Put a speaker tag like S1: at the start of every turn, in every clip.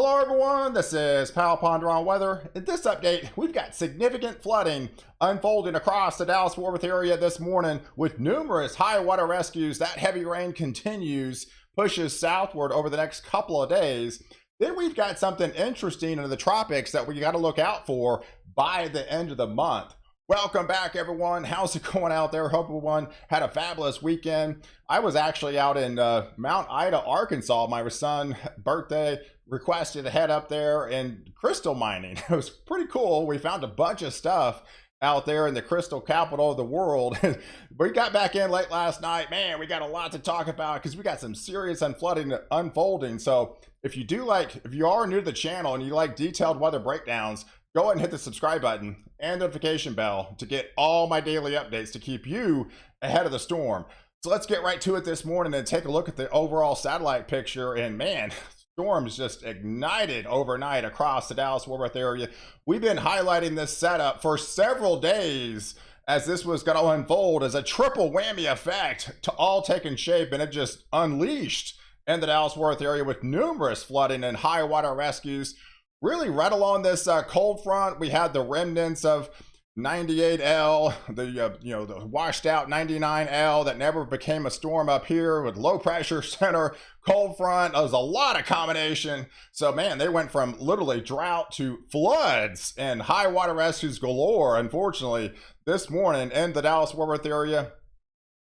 S1: Hello everyone, this is Ponder on Weather. In this update, we've got significant flooding unfolding across the Dallas-Fort Worth area this morning with numerous high water rescues. That heavy rain continues, pushes southward over the next couple of days. Then we've got something interesting in the tropics that we got to look out for by the end of the month. Welcome back everyone. How's it going out there? Hope everyone had a fabulous weekend. I was actually out in Mount Ida, Arkansas. My son's birthday requested to head up there and crystal mining. It was pretty cool. We found a bunch of stuff out there in the crystal capital of the world. We got back in late last night. Man, we got a lot to talk about because we got some serious flooding unfolding. So if you are new to the channel and you like detailed weather breakdowns, go ahead and hit the subscribe button and notification bell to get all my daily updates to keep you ahead of the storm. So let's get right to it this morning and take a look at the overall satellite picture. And man, storms just ignited overnight across the Dallas-Fort Worth area. We've been highlighting this setup for several days as this was going to unfold as a triple whammy effect to all taking shape, and it just unleashed in the Dallas-Fort Worth area with numerous flooding and high water rescues. Really right along this cold front, we had the remnants of 98L, the washed out 99L that never became a storm up here with low pressure center, cold front. It was a lot of combination. So man, they went from literally drought to floods and high water rescues galore, unfortunately, this morning in the Dallas-Fort Worth area.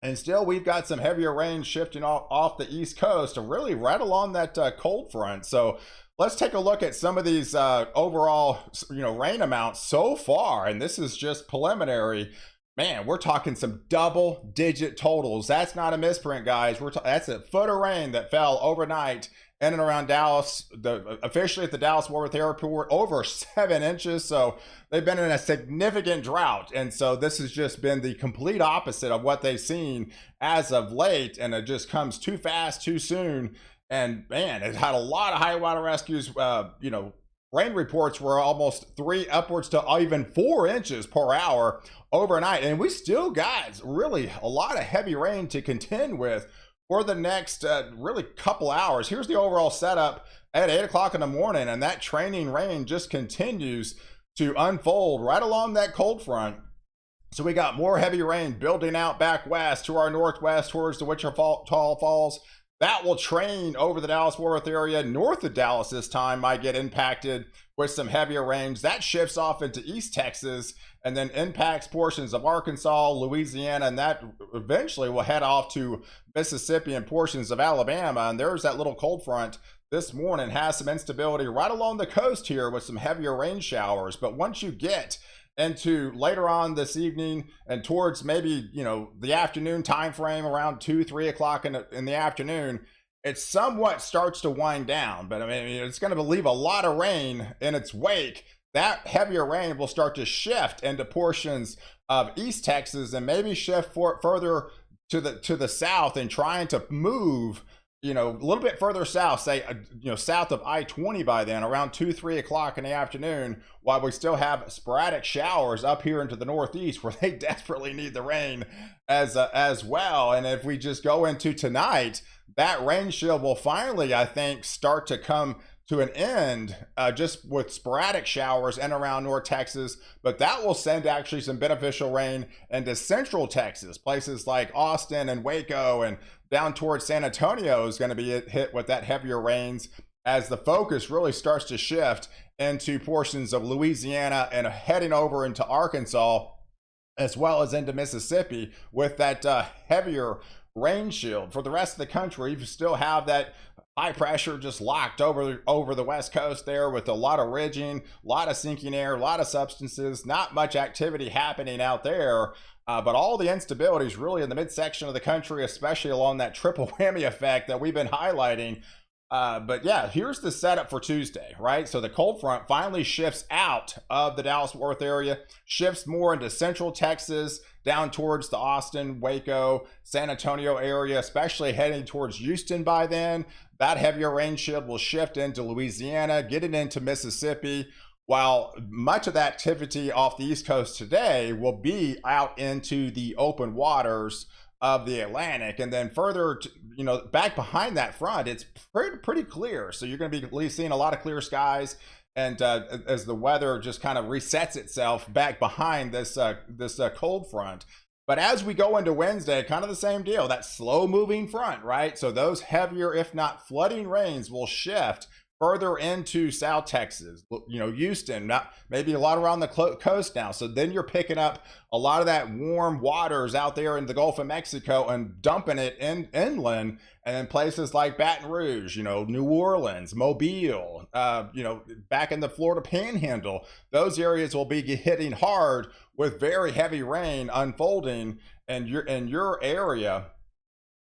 S1: And still, we've got some heavier rain shifting off the East Coast, and really right along that cold front. So let's take a look at some of these overall, rain amounts so far. And this is just preliminary. Man, we're talking some double-digit totals. That's not a misprint, guys. That's a foot of rain that fell overnight in and around Dallas. Officially at the Dallas-Fort Worth airport, over 7 inches. So they've been in a significant drought. And so this has just been the complete opposite of what they've seen as of late. And it just comes too fast, too soon. And man, it had a lot of high water rescues. Rain reports were almost 3 upwards to even 4 inches per hour overnight. And we still got really a lot of heavy rain to contend with for the next really couple hours. Here's the overall setup at 8 o'clock in the morning, and that training rain just continues to unfold right along that cold front. So we got more heavy rain building out back west to our northwest towards the Wichita Falls. That will train over the Dallas-Fort Worth area. North of Dallas this time might get impacted with some heavier rains. That shifts off into East Texas and then impacts portions of Arkansas, Louisiana, and that eventually will head off to Mississippi and portions of Alabama. And there's that little cold front this morning, has some instability right along the coast here with some heavier rain showers. But once you get into later on this evening and towards maybe the afternoon time frame around 2-3 o'clock in the afternoon, it somewhat starts to wind down. But I mean, it's going to leave a lot of rain in its wake. That heavier rain will start to shift into portions of East Texas and maybe shift further to the south and trying to move a little bit further south, say, south of I-20 by then, around 2-3 o'clock in the afternoon, while we still have sporadic showers up here into the Northeast where they desperately need the rain as well. And if we just go into tonight, that rain shield will finally, I think, start to come to an end just with sporadic showers in around North Texas, but that will send actually some beneficial rain into Central Texas. Places like Austin and Waco and down towards San Antonio is going to be hit with that heavier rains as the focus really starts to shift into portions of Louisiana and heading over into Arkansas as well as into Mississippi with that heavier rain shield. For the rest of the country, you still have that high pressure just locked over the west coast there with a lot of ridging, a lot of sinking air, a lot of substances, not much activity happening out there. But all the instability is really in the midsection of the country, especially along that triple whammy effect that we've been highlighting. But yeah, here's the setup for Tuesday, right? So the cold front finally shifts out of the Dallas-Fort Worth area, shifts more into Central Texas, down towards the Austin, Waco, San Antonio area, especially heading towards Houston by then. That heavier rain shield will shift into Louisiana, getting into Mississippi, while much of the activity off the East Coast today will be out into the open waters of the Atlantic. And then further, back behind that front, it's pretty clear. So you're going to be at least seeing a lot of clear skies. And as the weather just kind of resets itself back behind this cold front. But as we go into Wednesday, kind of the same deal, that slow moving front, right? So those heavier, if not flooding rains will shift further into South Texas, Houston, maybe a lot around the coast now. So then you're picking up a lot of that warm waters out there in the Gulf of Mexico and dumping it inland. And then places like Baton Rouge, New Orleans, Mobile, back in the Florida Panhandle, those areas will be hitting hard with very heavy rain unfolding in your area.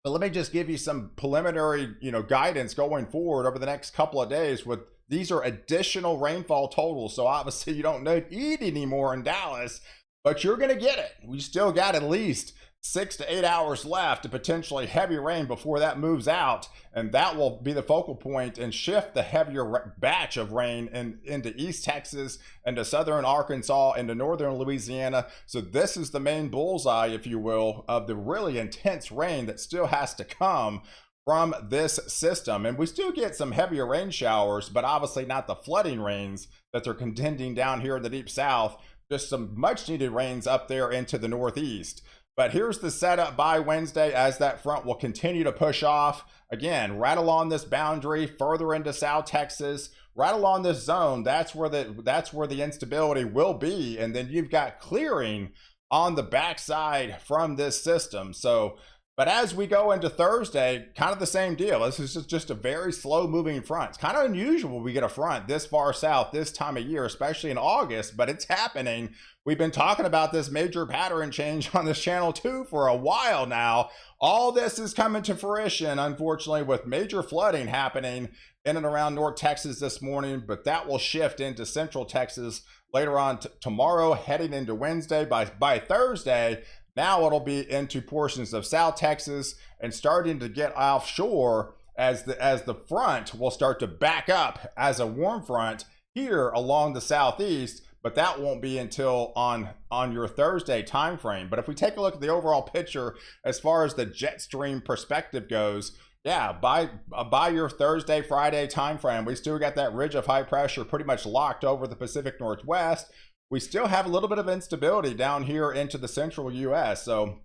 S1: But let me just give you some preliminary, guidance going forward over the next couple of days. These are additional rainfall totals. So obviously you don't need any more in Dallas, but you're going to get it. We still got at least 6 to 8 hours left to potentially heavy rain before that moves out, and that will be the focal point and shift the heavier batch of rain into East Texas, into southern Arkansas, into northern Louisiana. So this is the main bullseye, if you will, of the really intense rain that still has to come from this system. And we still get some heavier rain showers, but obviously not the flooding rains that they're contending down here in the deep south, just some much needed rains up there into the northeast. But here's the setup by Wednesday as that front will continue to push off. Again, right along this boundary, further into South Texas, right along this zone, that's where the instability will be. And then you've got clearing on the backside from this system. So, but as we go into Thursday, kind of the same deal. This is just a very slow moving front. It's kind of unusual we get a front this far south this time of year, especially in August, but it's happening. We've been talking about this major pattern change on this channel too for a while now. All this is coming to fruition, unfortunately, with major flooding happening in and around North Texas this morning, but that will shift into Central Texas later on tomorrow, heading into Wednesday. By Thursday, now it'll be into portions of South Texas and starting to get offshore as the front will start to back up as a warm front here along the southeast. But that won't be until on your Thursday time frame. But if we take a look at the overall picture as far as the jet stream perspective goes, yeah, by your Thursday, Friday time frame, we still got that ridge of high pressure pretty much locked over the Pacific Northwest. We still have a little bit of instability down here into the central U.S. So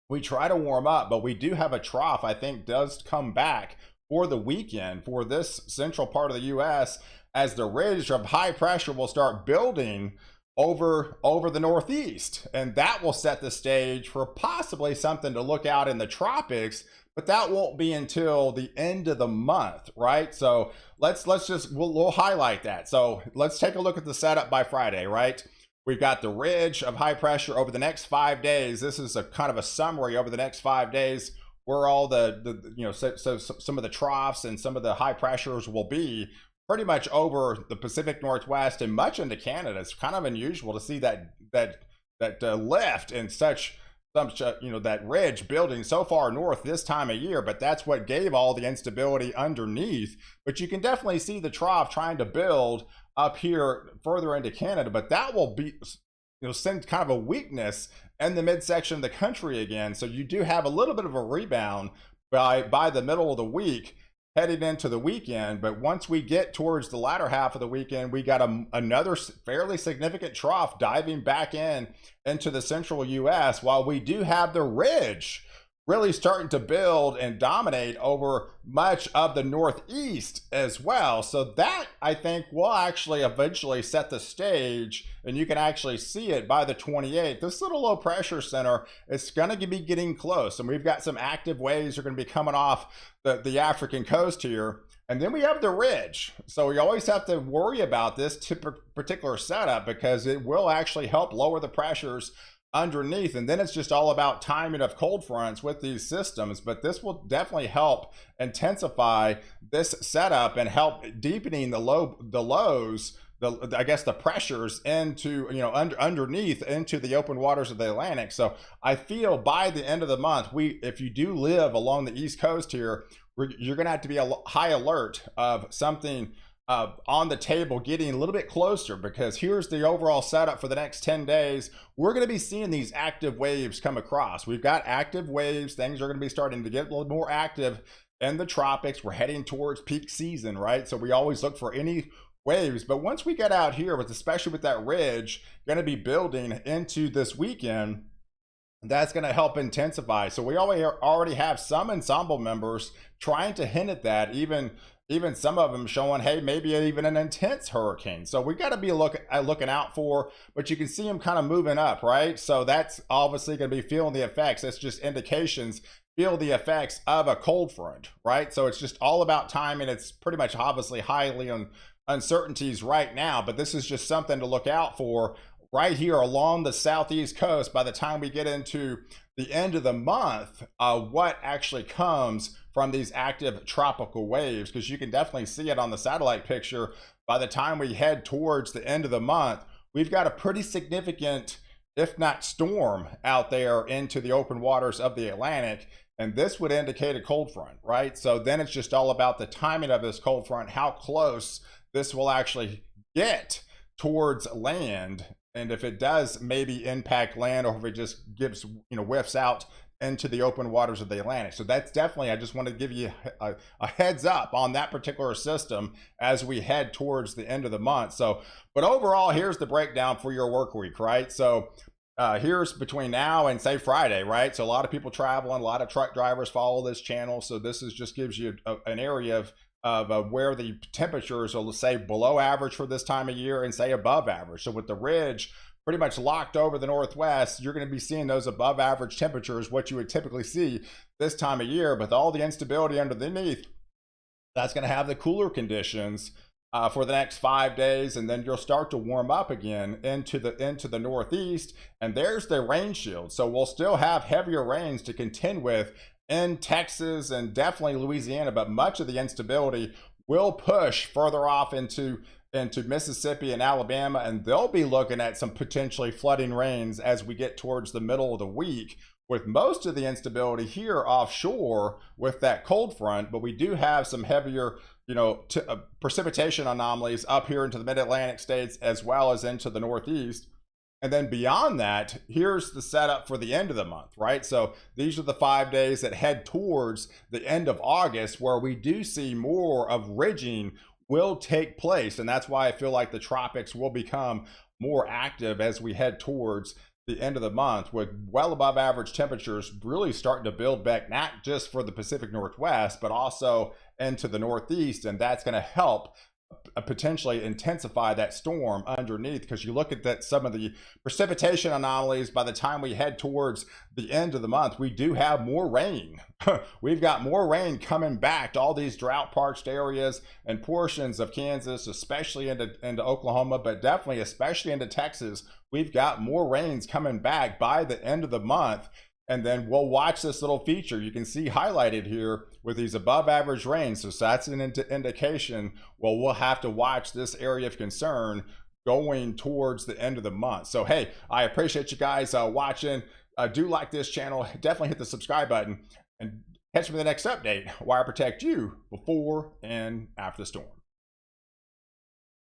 S1: we try to warm up, but we do have a trough, I think, does come back for the weekend for this central part of the U.S. as the ridge of high pressure will start building over the northeast, and that will set the stage for possibly something to look out in the tropics, but that won't be until the end of the month, right? So we'll highlight that. So let's take a look at the setup by Friday, right? We've got the ridge of high pressure over the next 5 days. This is a kind of a summary over the next 5 days where all so some of the troughs and some of the high pressures will be pretty much over the Pacific Northwest and much into Canada. It's kind of unusual to see that lift and such that ridge building so far north this time of year, but that's what gave all the instability underneath. But you can definitely see the trough trying to build up here further into Canada, but that will be send kind of a weakness in the midsection of the country again. So you do have a little bit of a rebound by the middle of the week headed into the weekend. But once we get towards the latter half of the weekend, we got another fairly significant trough diving back into the central U.S., while we do have the ridge really starting to build and dominate over much of the northeast as well. So that, I think, will actually eventually set the stage, and you can actually see it by the 28th. This little low pressure center is going to be getting close, and we've got some active waves that are going to be coming off the African coast here. And then we have the ridge. So we always have to worry about this particular setup because it will actually help lower the pressures underneath. And then it's just all about timing of cold fronts with these systems. But this will definitely help intensify this setup and help deepening the lows, I guess the pressures into, underneath into the open waters of the Atlantic. So I feel by the end of the month, if you do live along the East Coast here, you're going to have to be a high alert of something on the table, getting a little bit closer, because here's the overall setup for the next 10 days. We're going to be seeing these active waves come across. We've got active waves. Things are going to be starting to get a little more active in the tropics. We're heading towards peak season, right? So we always look for any waves. But once we get out here, especially with that ridge going to be building into this weekend, that's going to help intensify. So we already have some ensemble members trying to hint at that, even some of them showing, hey, maybe even an intense hurricane. So we got to be looking out for, but you can see them kind of moving up, right? So that's obviously going to be feeling the effects. That's just indications, feel the effects of a cold front, right? So it's just all about timing. It's pretty much obviously highly on uncertainties right now, but this is just something to look out for right here along the southeast coast. By the time we get into the end of the month, what actually comes from these active tropical waves, because you can definitely see it on the satellite picture. By the time we head towards the end of the month, we've got a pretty significant, if not storm, out there into the open waters of the Atlantic. And this would indicate a cold front, right? So then it's just all about the timing of this cold front, how close this will actually get towards land. And if it does maybe impact land, or if it just gives, whiffs out into the open waters of the Atlantic. So that's definitely, I just want to give you a heads up on that particular system as we head towards the end of the month. So, but overall, here's the breakdown for your work week, right? So here's between now and say Friday, right? So a lot of people traveling, a lot of truck drivers follow this channel. So this is just gives you an area of where the temperatures will say below average for this time of year and say above average. So with the ridge pretty much locked over the northwest, you're going to be seeing those above average temperatures, what you would typically see this time of year. But all the instability underneath, that's going to have the cooler conditions for the next 5 days, and then you'll start to warm up again into the northeast, and there's the rain shield. So we'll still have heavier rains to contend with in Texas and definitely Louisiana, but much of the instability will push further off into Mississippi and Alabama, and they'll be looking at some potentially flooding rains as we get towards the middle of the week, with most of the instability here offshore with that cold front. But we do have some heavier precipitation anomalies up here into the mid-Atlantic states as well as into the northeast. And then beyond that, here's the setup for the end of the month, right? So these are the 5 days that head towards the end of August, where we do see more of ridging will take place. And that's why I feel like the tropics will become more active as we head towards the end of the month, with well above average temperatures really starting to build back, not just for the Pacific Northwest, but also into the Northeast. And that's going to help potentially intensify that storm underneath, because you look at that, some of the precipitation anomalies, by the time we head towards the end of the month, we do have more rain. We've got more rain coming back to all these drought parched areas and portions of Kansas, especially into Oklahoma, but definitely especially into Texas. We've got more rains coming back by the end of the month. And then we'll watch this little feature you can see highlighted here with these above average rains. So that's an indication. Well, we'll have to watch this area of concern going towards the end of the month. So, hey, I appreciate you guys watching. Do like this channel. Definitely hit the subscribe button and catch me in the next update where I protect you before and after the storm.